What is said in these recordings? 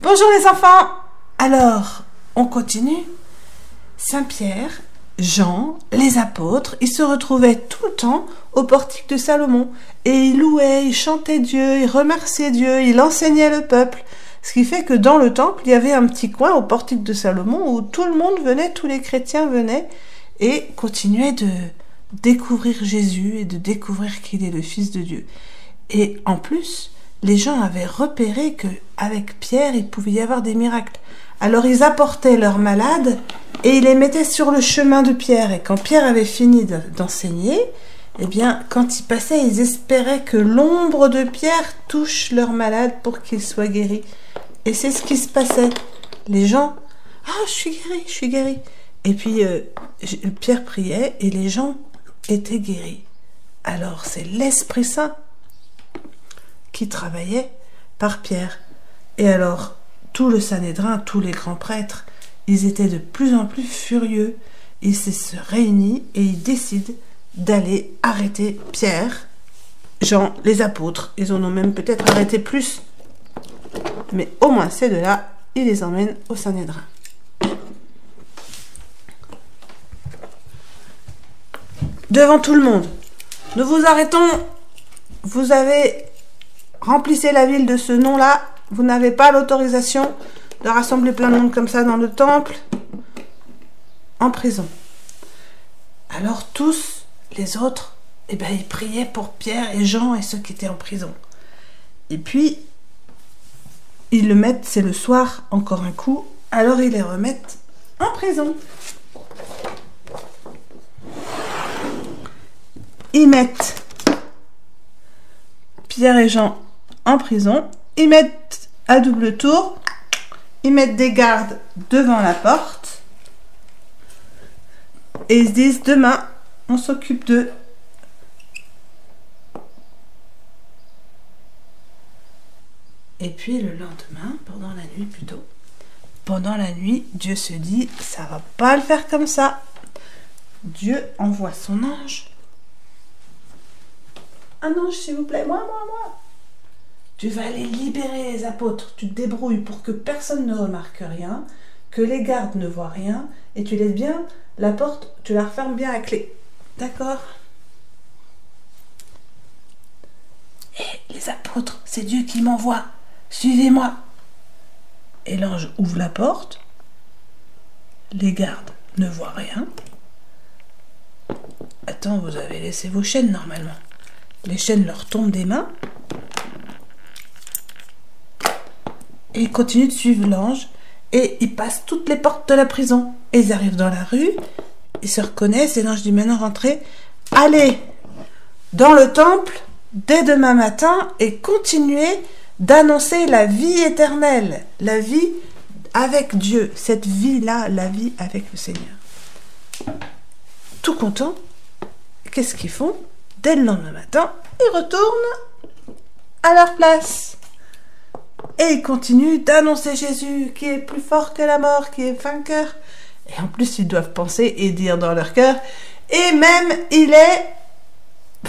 Bonjour les enfants. Alors, on continue. Saint-Pierre, Jean, les apôtres, ils se retrouvaient tout le temps au portique de Salomon. Et ils louaient, ils chantaient Dieu, ils remerciaient Dieu, ils enseignaient le peuple. Ce qui fait que dans le temple, il y avait un petit coin au portique de Salomon où tout le monde venait, tous les chrétiens venaient et continuaient de découvrir Jésus et de découvrir qu'il est le Fils de Dieu. Et en plus, les gens avaient repéré qu'avec Pierre, il pouvait y avoir des miracles. Alors ils apportaient leurs malades et ils les mettaient sur le chemin de Pierre. Et quand Pierre avait fini d'enseigner, eh bien, quand ils passaient, ils espéraient que l'ombre de Pierre touche leurs malades pour qu'ils soient guéris. Et c'est ce qui se passait. Les gens, « Ah, je suis guéri. » Et puis, Pierre priait et les gens étaient guéris. Alors, c'est l'Esprit Saint qui travaillait par Pierre. Et alors, tout le Sanhédrin, tous les grands prêtres, ils étaient de plus en plus furieux. Ils se réunissent et ils décident d'aller arrêter Pierre, Jean, les apôtres. Ils en ont même peut-être arrêté plus. Mais au moins ces deux-là, ils les emmènent au Sanhédrin. Devant tout le monde, nous vous arrêtons. Vous avez remplissez la ville de ce nom-là. Vous n'avez pas l'autorisation de rassembler plein de monde comme ça dans le temple. En prison. Alors tous les autres, eh ben, ils priaient pour Pierre et Jean et ceux qui étaient en prison. Et puis, ils le mettent, c'est le soir, encore un coup, alors ils les remettent en prison. Ils mettent Pierre et Jean en prison, ils mettent à double tour, ils mettent des gardes devant la porte et ils se disent demain on s'occupe d'eux. Et puis le lendemain, pendant la nuit, Dieu se dit ça va pas le faire comme ça. Dieu envoie son ange. Un ange s'il vous plaît, moi. Tu vas aller libérer les apôtres, tu te débrouilles pour que personne ne remarque rien, que les gardes ne voient rien, et tu laisses bien la porte, tu la refermes bien à clé. D'accord? Et les apôtres, c'est Dieu qui m'envoie, suivez-moi. Et l'ange ouvre la porte, les gardes ne voient rien. Attends, vous avez laissé vos chaînes normalement. Les chaînes leur tombent des mains. Et ils continuent de suivre l'ange. Et ils passent toutes les portes de la prison. Et ils arrivent dans la rue. Ils se reconnaissent. Et l'ange dit maintenant rentrez. Allez dans le temple dès demain matin. Et continuez d'annoncer la vie éternelle. La vie avec Dieu. Cette vie-là, la vie avec le Seigneur. Tout contents. Qu'est-ce qu'ils font? Dès le lendemain matin, ils retournent à leur place. Et ils continuent d'annoncer Jésus qui est plus fort que la mort, qui est vainqueur. Et en plus, ils doivent penser et dire dans leur cœur, et même il est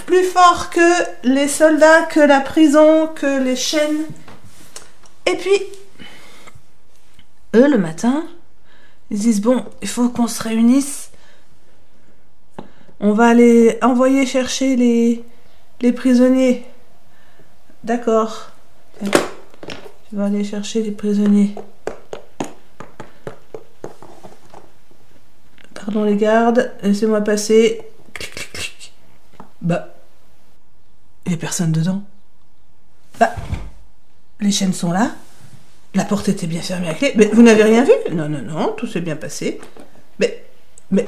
plus fort que les soldats, que la prison, que les chaînes. Et puis, eux, le matin, ils disent, bon, il faut qu'on se réunisse. On va aller envoyer chercher les prisonniers. D'accord. Tu vas aller chercher les prisonniers. Pardon les gardes, laissez-moi passer. Clic, clic, clic. Bah, il n'y a personne dedans. Bah, les chaînes sont là. La porte était bien fermée à clé. Mais vous n'avez rien vu? Non, tout s'est bien passé. Mais,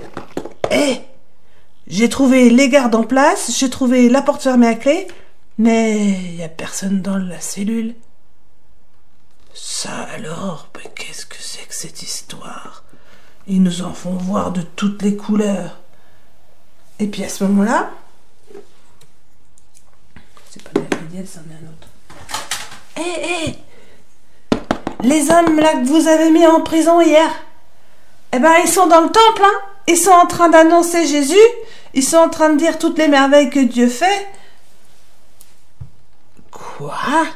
hé! J'ai trouvé les gardes en place, j'ai trouvé la porte fermée à clé, mais il n'y a personne dans la cellule. Ça alors, mais qu'est-ce que c'est que cette histoire? Ils nous en font voir de toutes les couleurs. Et puis à ce moment-là, c'est pas Gabriel, c'en est un autre. Hé, les hommes là que vous avez mis en prison hier, eh ben ils sont dans le temple, hein? Ils sont en train d'annoncer Jésus. Ils sont en train de dire toutes les merveilles que Dieu fait. Quoi?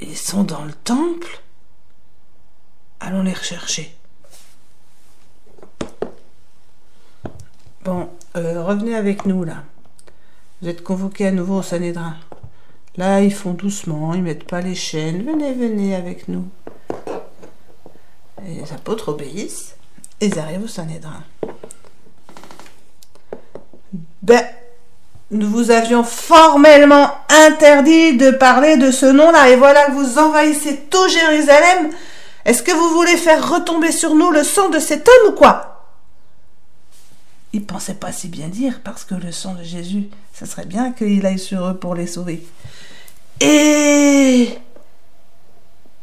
Ils sont dans le temple. Allons les rechercher. Bon, revenez avec nous là. Vous êtes convoqués à nouveau au Sanhédrin. Là, ils font doucement, ils mettent pas les chaînes. Venez avec nous. Et les apôtres obéissent. Et ils arrivent au Sanhédrin. Nous vous avions formellement interdit de parler de ce nom-là. Et voilà que vous envahissez tout Jérusalem. Est-ce que vous voulez faire retomber sur nous le sang de cet homme ou quoi? Ils ne pensaient pas si bien dire, parce que le sang de Jésus, ça serait bien qu'il aille sur eux pour les sauver. Et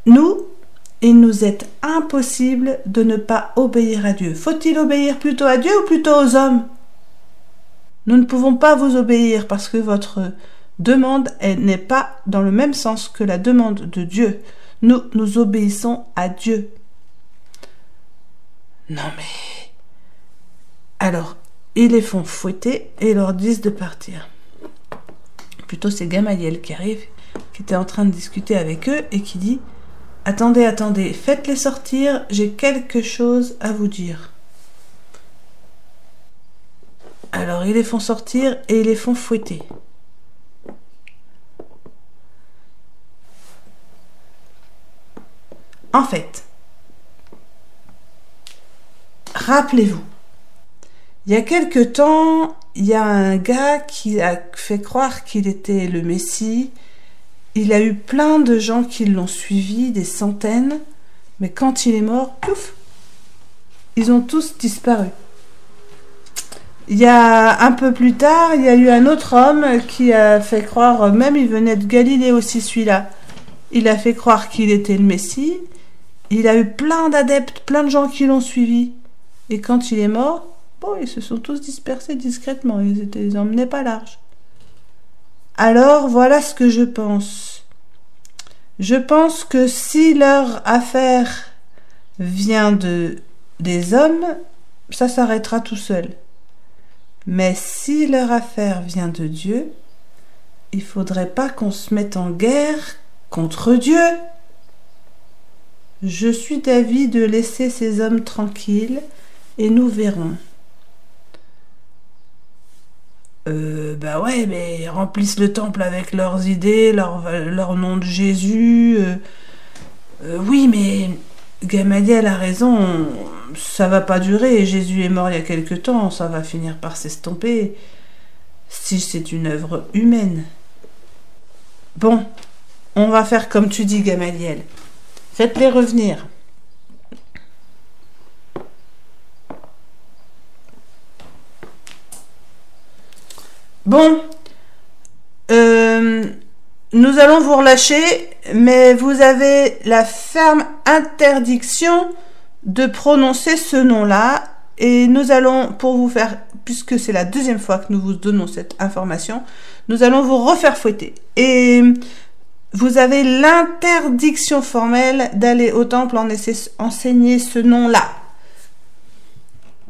nous, il nous est impossible de ne pas obéir à Dieu. Faut-il obéir plutôt à Dieu ou plutôt aux hommes? Nous ne pouvons pas vous obéir parce que votre demande n'est pas dans le même sens que la demande de Dieu. Nous obéissons à Dieu. Non mais... Alors, ils les font fouetter et leur disent de partir. Plutôt c'est Gamaliel qui arrive, qui était en train de discuter avec eux et qui dit « Attendez, faites-les sortir, j'ai quelque chose à vous dire. » Alors, ils les font sortir et ils les font fouetter. En fait, rappelez-vous, il y a quelque temps, il y a un gars qui a fait croire qu'il était le Messie. Il a eu plein de gens qui l'ont suivi, des centaines, mais quand il est mort, pouf, ils ont tous disparu. Il y a un peu plus tard, il y a eu un autre homme qui a fait croire, même il venait de Galilée aussi celui-là, il a fait croire qu'il était le Messie. Il a eu plein d'adeptes, plein de gens qui l'ont suivi. Et quand il est mort, bon, ils se sont tous dispersés discrètement. Ils emmenaient pas large. Alors, voilà ce que je pense. Je pense que si leur affaire vient des hommes, ça s'arrêtera tout seul. Mais si leur affaire vient de Dieu, il faudrait pas qu'on se mette en guerre contre Dieu. Je suis d'avis de laisser ces hommes tranquilles et nous verrons. Ouais, mais remplissent le temple avec leurs idées, leur nom de Jésus. Oui, mais Gamaliel a raison, ça va pas durer. Jésus est mort il y a quelque temps, ça va finir par s'estomper. Si c'est une œuvre humaine. Bon, on va faire comme tu dis, Gamaliel. Faites-les revenir. Bon, nous allons vous relâcher, mais vous avez la ferme interdiction de prononcer ce nom-là. Et nous allons, pour vous faire, puisque c'est la deuxième fois que nous vous donnons cette information, nous allons vous refaire fouetter. Et vous avez l'interdiction formelle d'aller au temple enseigner ce nom-là.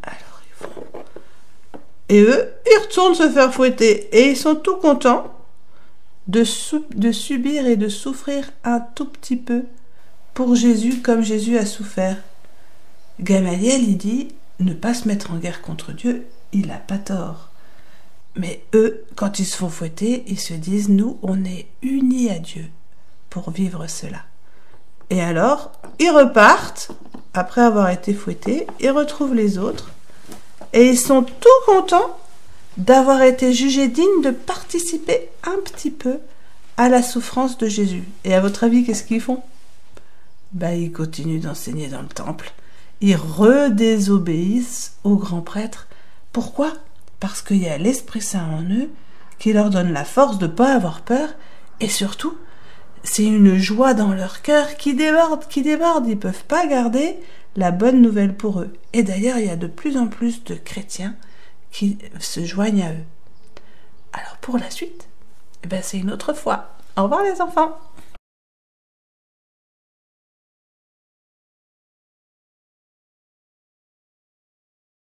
Alors, ils vont... Et eux, ils retournent se faire fouetter. Et ils sont tout contents de subir et de souffrir un tout petit peu pour Jésus, comme Jésus a souffert. Gamaliel, il dit, ne pas se mettre en guerre contre Dieu, il n'a pas tort. Mais eux, quand ils se font fouetter, ils se disent, nous, on est unis à Dieu pour vivre cela. Et alors, ils repartent, après avoir été fouettés, ils retrouvent les autres, et ils sont tout contents d'avoir été jugés dignes de participer un petit peu à la souffrance de Jésus. Et à votre avis, qu'est-ce qu'ils font? Ils continuent d'enseigner dans le temple. Ils redésobéissent au grand prêtre. Pourquoi? Parce qu'il y a l'Esprit Saint en eux qui leur donne la force de ne pas avoir peur, et surtout, c'est une joie dans leur cœur qui déborde. Ils ne peuvent pas garder la bonne nouvelle pour eux. Et d'ailleurs, il y a de plus en plus de chrétiens qui se joignent à eux. Alors pour la suite, c'est une autre fois. Au revoir les enfants.